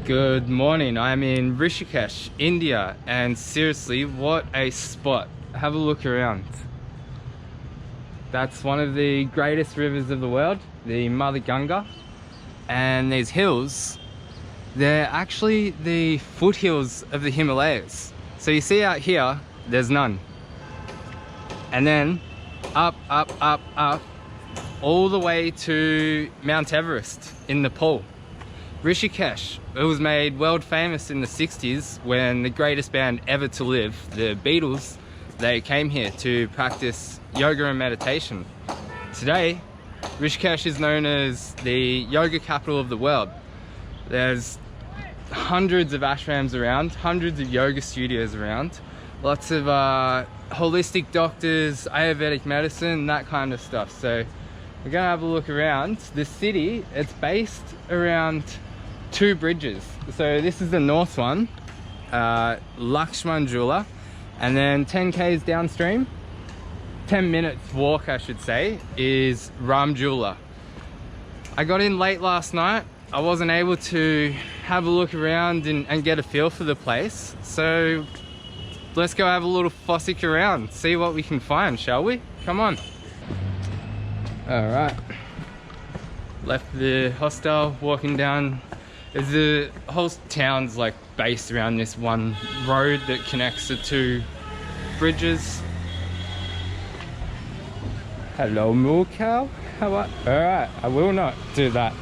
Good morning. I'm in Rishikesh, India, and seriously, what a spot. Have a look around. That's one of the greatest rivers of the world, the Mother Ganga. And these hills, they're actually the foothills of the Himalayas. So you see out here, there's none. And then up, all the way to Mount Everest in Nepal. Rishikesh, it was made world famous in the 60s when the greatest band ever to live, the Beatles, they came here to practice yoga and meditation. Today, Rishikesh is known as the yoga capital of the world. There's hundreds of ashrams around, hundreds of yoga studios around, lots of holistic doctors, Ayurvedic medicine, that kind of stuff. So we're gonna have a look around. The city, it's based around two bridges. So this is the north one, Lakshman Jula, and then 10 k's downstream, 10 minutes walk I should say, is Ram Jula. I got in late last night. I wasn't able to have a look around and get a feel for the place. So let's go have a little fossick around, see what we can find, shall we? Come on. All right. Left the hostel, walking down. The whole town's like based around this one road that connects the two bridges. Hello, moo cow. How about? All right, I will not do that.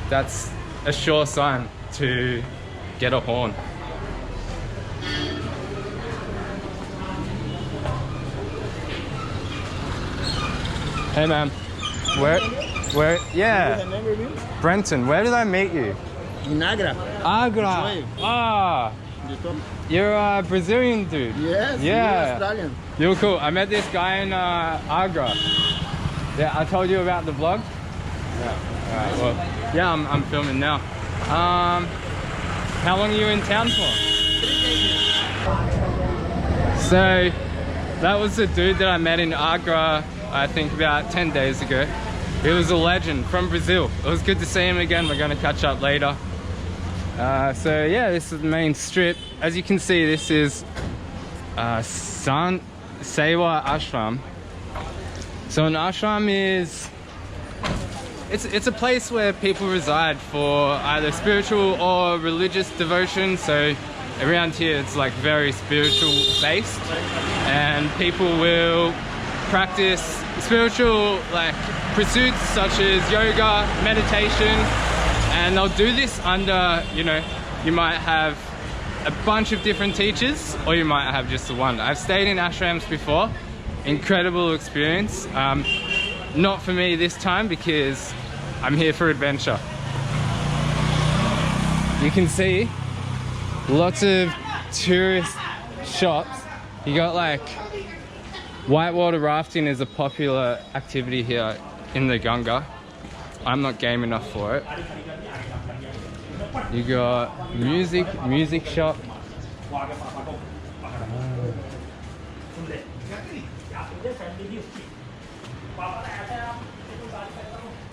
That's a sure sign to get a horn. Hey, man. Where? Yeah. Brenton, where did I meet you? In Agra. Agra. Ah. You're a Brazilian dude. Yes. Yeah. You're Australian. You're cool. I met this guy in Agra. Yeah, I told you about the vlog. Yeah. All right. Well, yeah, I'm filming now. How long are you in town for? 3 days. So that was the dude that I met in Agra, I think about 10 days ago. He was a legend from Brazil. It was good to see him again. We're going to catch up later. So yeah, this is the main strip. As you can see, this is Sant Sewa Ashram. So an ashram is, it's a place where people reside for either spiritual or religious devotion. So around here it's like very spiritual based, and people will practice spiritual like pursuits such as yoga, meditation, and they'll do this under, you know, you might have a bunch of different teachers or you might have just the one. I've stayed in ashrams before, incredible experience. Not for me this time because I'm here for adventure. You can see lots of tourist shops. You got like whitewater rafting is a popular activity here in the Ganga. I'm not game enough for it. You got music shop.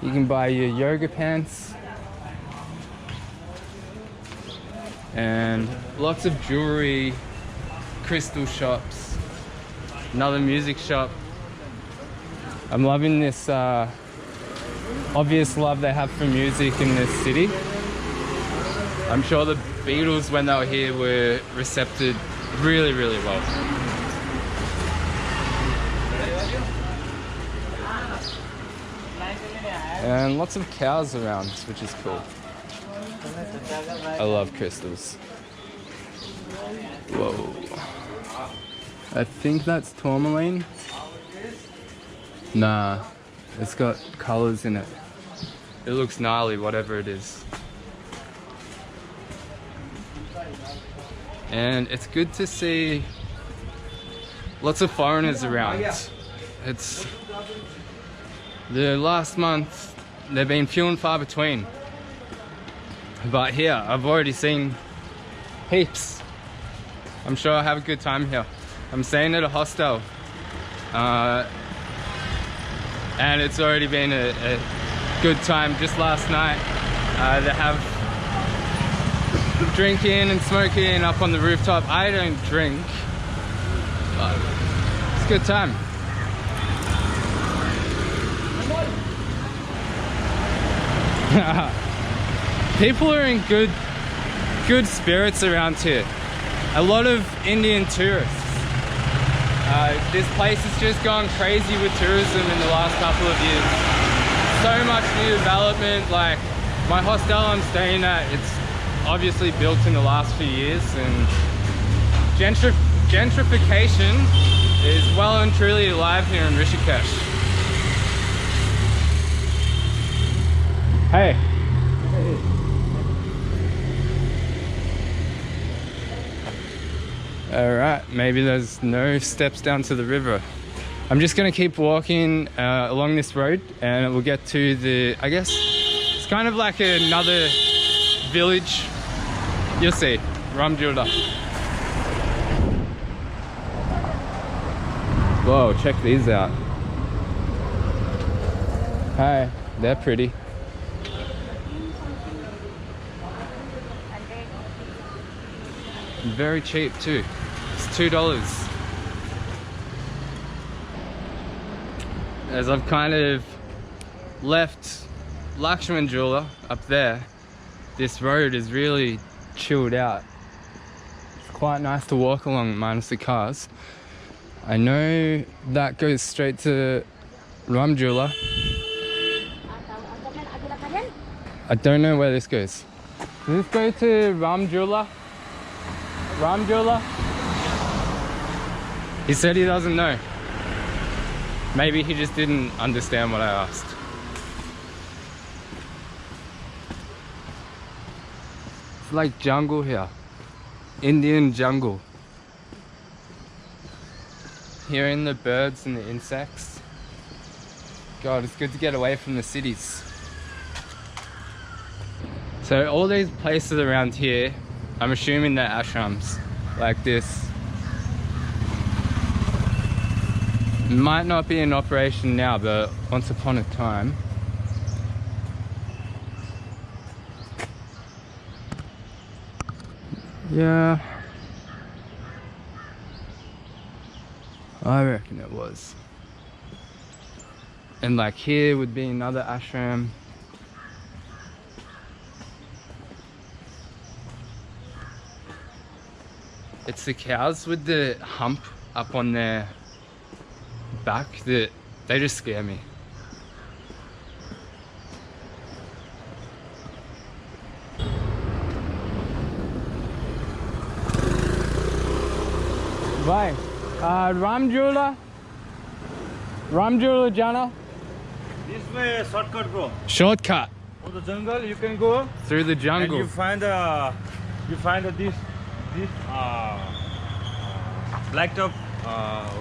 You can buy your yoga pants. And lots of jewelry, crystal shops. Another music shop. I'm loving this obvious love they have for music in this city. I'm sure the Beatles, when they were here, were recepted really, really well. And lots of cows around, which is cool. I love crystals. Whoa. I think that's tourmaline. Nah, it's got colors in it. It looks gnarly, whatever it is. And it's good to see lots of foreigners around. It's the last month, they've been few and far between. But here, I've already seen heaps. I'm sure I'll have a good time here. I'm staying at a hostel. And it's already been a good time. Just last night, They have drinking and smoking up on the rooftop. I don't drink, but it's a good time. People are in good spirits around here. A lot of Indian tourists. This place has just gone crazy with tourism in the last couple of years. So much new development. Like my hostel I'm staying at, it's obviously built in the last few years, and gentrification is well and truly alive here in Rishikesh. Hey. Alright, maybe there's no steps down to the river. I'm just gonna keep walking along this road and we'll get to the, I guess, it's kind of like another village. You'll see, Ramjula. Whoa, check these out. Hi, they're pretty. Very cheap too. It's $2. As I've kind of left Lakshmanjula up there, this road is really chilled out. It's quite nice to walk along minus the cars. I know that goes straight to Ramjula. I don't know where this goes. Does this go to Ramjula? Ramjula? He said he doesn't know. Maybe he just didn't understand what I asked. It's like jungle here. Indian jungle. Hearing the birds and the insects. God, it's good to get away from the cities. So all these places around here, I'm assuming they're ashrams, like this. Might not be in operation now, but once upon a time. Yeah. I reckon it was. And like here would be another ashram. It's the cows with the hump up on their back that they just scare me. Bye. Ramjula Jana. This way shortcut, bro. Shortcut. For the jungle, you can go Through the jungle. and you find this blacktop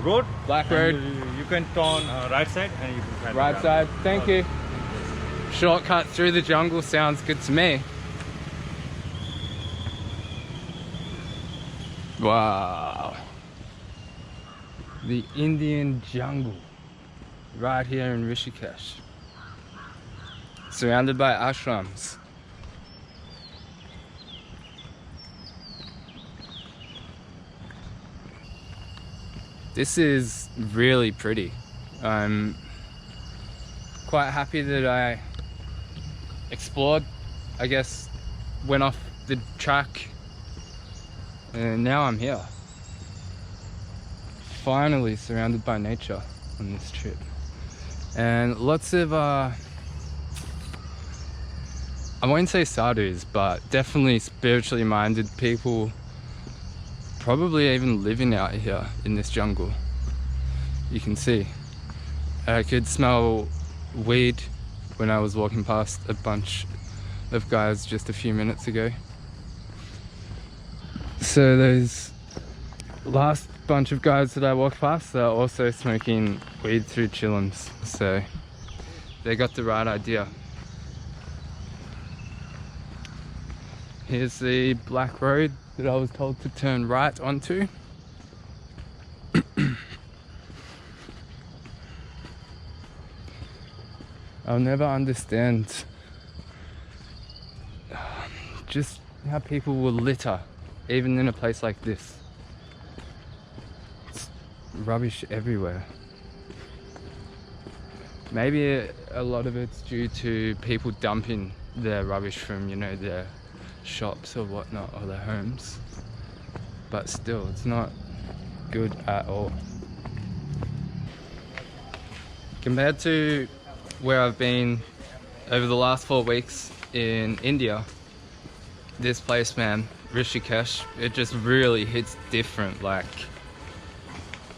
road. Black And road. You can turn right side and you can find Right the side. jungle. Thank you. Shortcut through the jungle sounds good to me. Wow. The Indian jungle right here in Rishikesh. Surrounded by ashrams. This is really pretty. I'm quite happy that I explored, I guess, went off the track, and now I'm here. Finally surrounded by nature on this trip. And lots of, I won't say sadhus, but definitely spiritually minded people, probably even living out here in this jungle. You can see. I could smell weed when I was walking past a bunch of guys just a few minutes ago. So those last bunch of guys that I walked past, they're also smoking weed through chillums. So they got the right idea. Here's the black road that I was told to turn right onto. I'll never understand just how people will litter, even in a place like this. It's rubbish everywhere. Maybe a lot of it's due to people dumping their rubbish from, you know, their shops or whatnot, or their homes. But still, it's not good at all. Compared to where I've been over the last 4 weeks in India, this place, man, Rishikesh, it just really hits different. Like,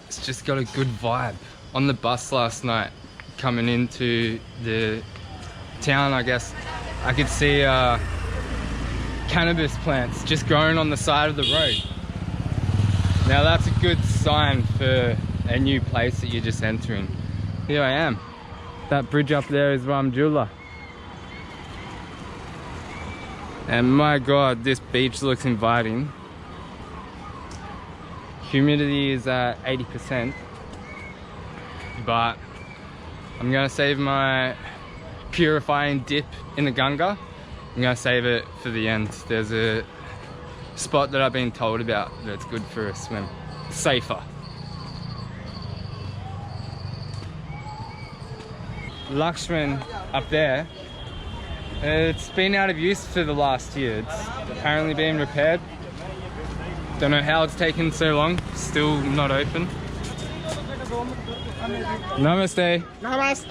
it's just got a good vibe. On the bus last night, coming into the town, I guess, I could see cannabis plants just growing on the side of the road. Now that's a good sign for a new place that you're just entering. Here I am. That bridge up there is Ramjula. And my god, this beach looks inviting. Humidity is at 80%. But I'm gonna save my purifying dip in the Ganga. I'm gonna save it for the end. There's a spot that I've been told about that's good for a swim. Safer. Lakshman up there, it's been out of use for the last year. It's apparently been repaired. Don't know how it's taken so long. Still not open. Namaste. Namaste.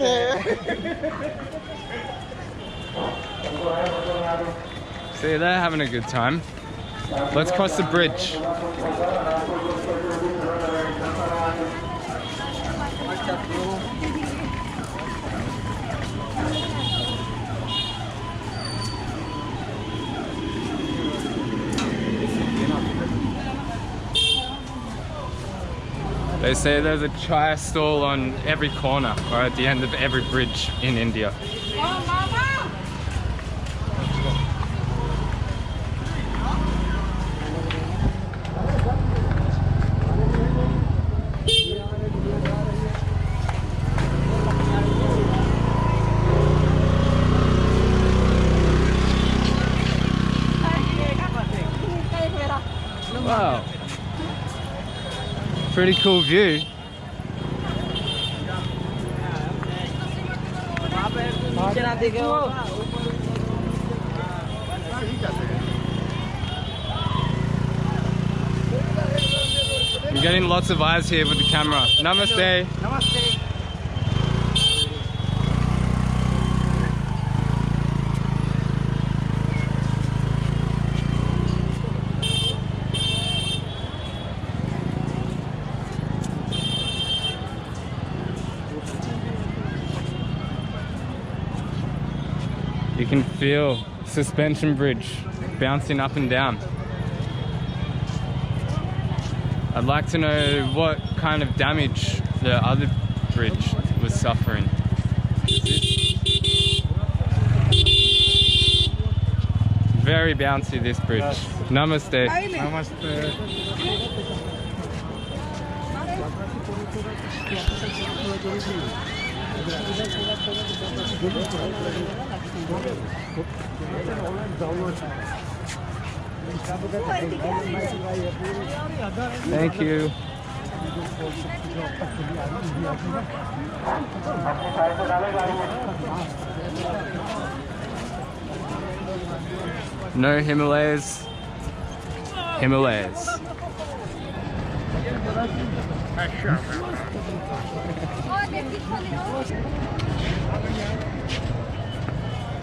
See, they're having a good time. Let's cross the bridge. They say there's a chai stall on every corner or at the end of every bridge in India. Wow. Pretty cool view. I'm getting lots of eyes here with the camera. Namaste. Namaste. You can feel suspension bridge bouncing up and down. I'd like to know what kind of damage the other bridge was suffering. Very bouncy, this bridge. Namaste. Namaste. Thank you. No Himalayas. Himalayas.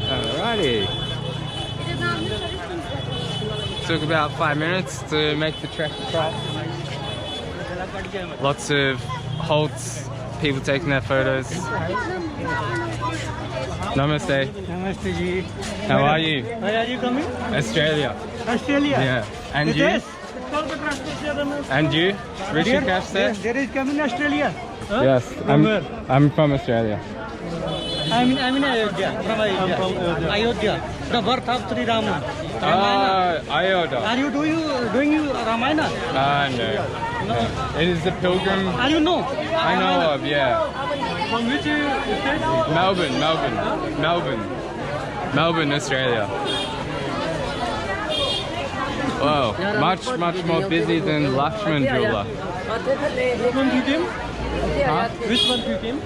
Alrighty. Took about 5 minutes to make the trek across. Lots of halts, people taking their photos. Namaste. Namaste ji. How are you? Where are you coming? Australia. Australia. Yeah. And you? And you? Rishikesh there? There is coming Australia. Huh? Yes. I'm from Australia. I'm in Ayodhya. From Ayodhya. Ayodhya. The birth of Sri Rama. Ayodhya. Are you doing Ramayana? No. It is the pilgrim. Are you know? I know of, yeah. From which state? Melbourne, Australia. well. Much more busy than Lakshman Jula. Which month you came? Huh? Which month you came?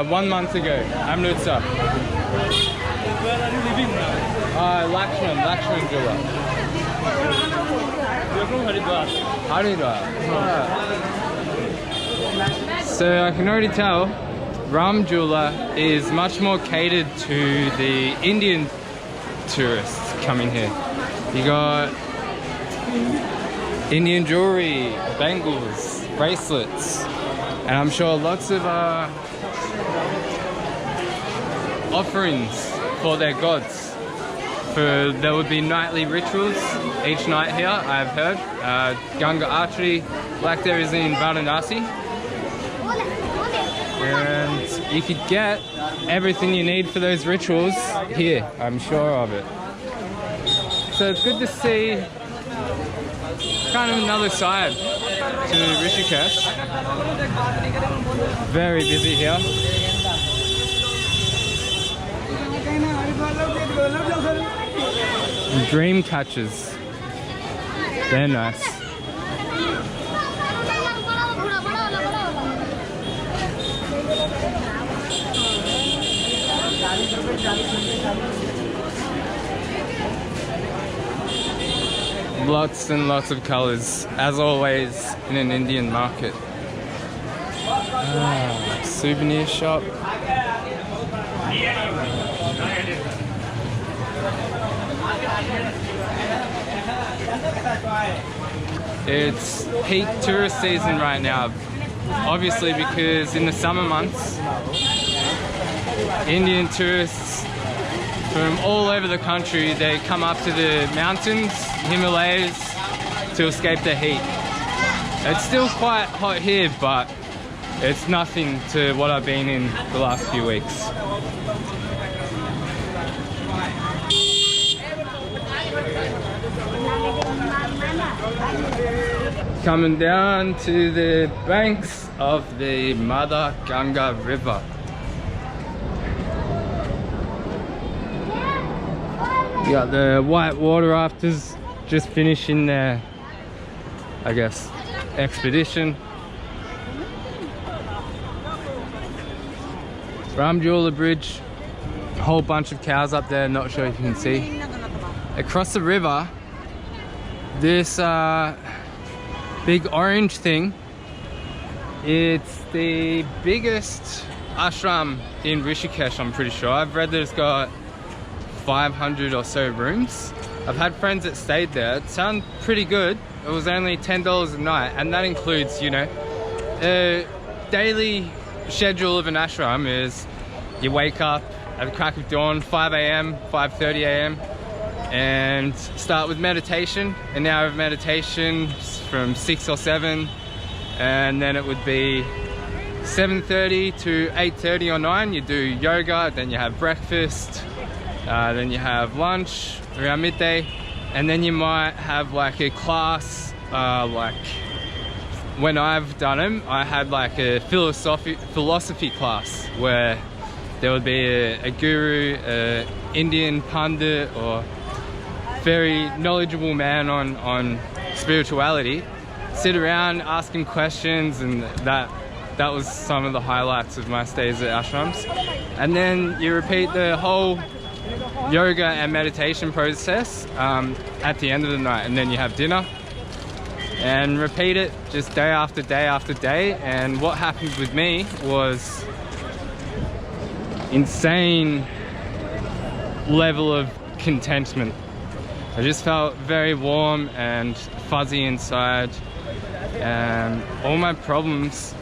1 month ago, Amritsar. Where are you living now? Lakshman Jula. You're from Haridwar. Haridwar. So I can already tell Ram Jula is much more catered to the Indian tourists coming here. You got Indian jewelry, bangles, bracelets, and I'm sure lots of offerings for their gods. There would be nightly rituals each night here, I've heard. Ganga Archery, like there is in Varanasi. And you could get everything you need for those rituals here, I'm sure of it. So it's good to see kind of another side to Rishikesh. Very busy here. Dream catchers. They're nice. Lots and lots of colors, as always in an Indian market. Souvenir shop. It's peak tourist season right now, obviously because in the summer months, Indian tourists from all over the country, they come up to the mountains, Himalayas, to escape the heat. It's still quite hot here, but it's nothing to what I've been in the last few weeks. Coming down to the banks of the Mother Ganga River. You got the white water rafters just finishing their, I guess, expedition. Ramjula Bridge, a whole bunch of cows up there, not sure if you can see. Across the river, this big orange thing, it's the biggest ashram in Rishikesh, I'm pretty sure. I've read that it's got 500 or so rooms. I've had friends that stayed there. It sounded pretty good. It was only $10 a night, and that includes, you know, a daily schedule of an ashram is you wake up at the crack of dawn, 5 a.m., 5:30 a.m. and start with meditation, an hour of meditation from 6 or 7, and then it would be 7:30 to 8:30 or 9. You do yoga, then you have breakfast, then you have lunch around midday, and then you might have like a class. Like when I've done them, I had like a philosophy class where there would be a guru, an Indian pundit, or very knowledgeable man on spirituality, sit around asking questions, and that was some of the highlights of my stays at ashrams. And then you repeat the whole yoga and meditation process at the end of the night, and then you have dinner and repeat it just day after day after day. And what happened with me was insane level of contentment. I just felt very warm and fuzzy inside, and all my problems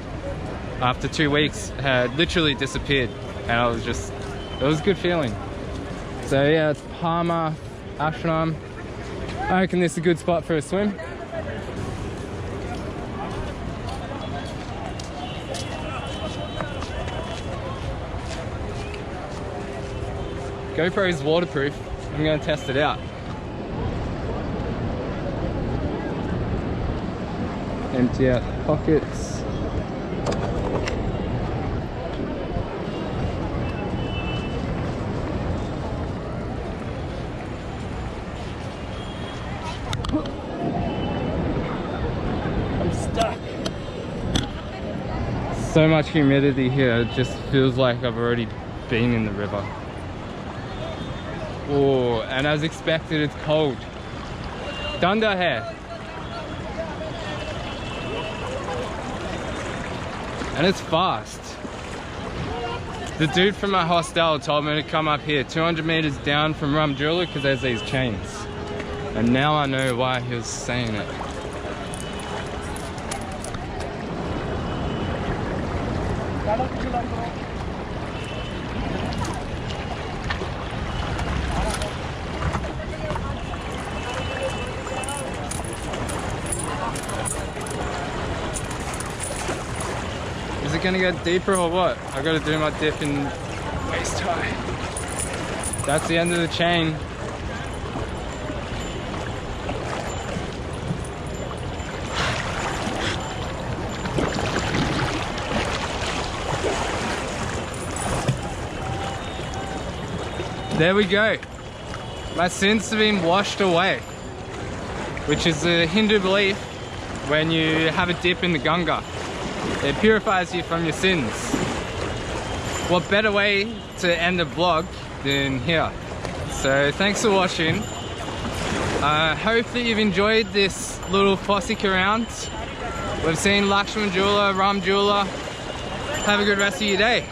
after 2 weeks had literally disappeared, and I was just, it was a good feeling. So yeah, it's Palma Ashram. I reckon this is a good spot for a swim. GoPro is waterproof. I'm going to test it out. Empty out the pockets. So much humidity here, it just feels like I've already been in the river. Oh, and as expected, it's cold. Danda hai. And it's fast. The dude from my hostel told me to come up here 200 meters down from Ramjula because there's these chains. And now I know why he was saying it. Is it gonna get deeper or what? I gotta do my dip in waist high. That's the end of the chain. There we go. My sins have been washed away, which is a Hindu belief when you have a dip in the Ganga. It purifies you from your sins. What better way to end the vlog than here? So thanks for watching. I hope that you've enjoyed this little fossick around. We've seen Lakshman Jula, Ram Jula. Have a good rest of your day.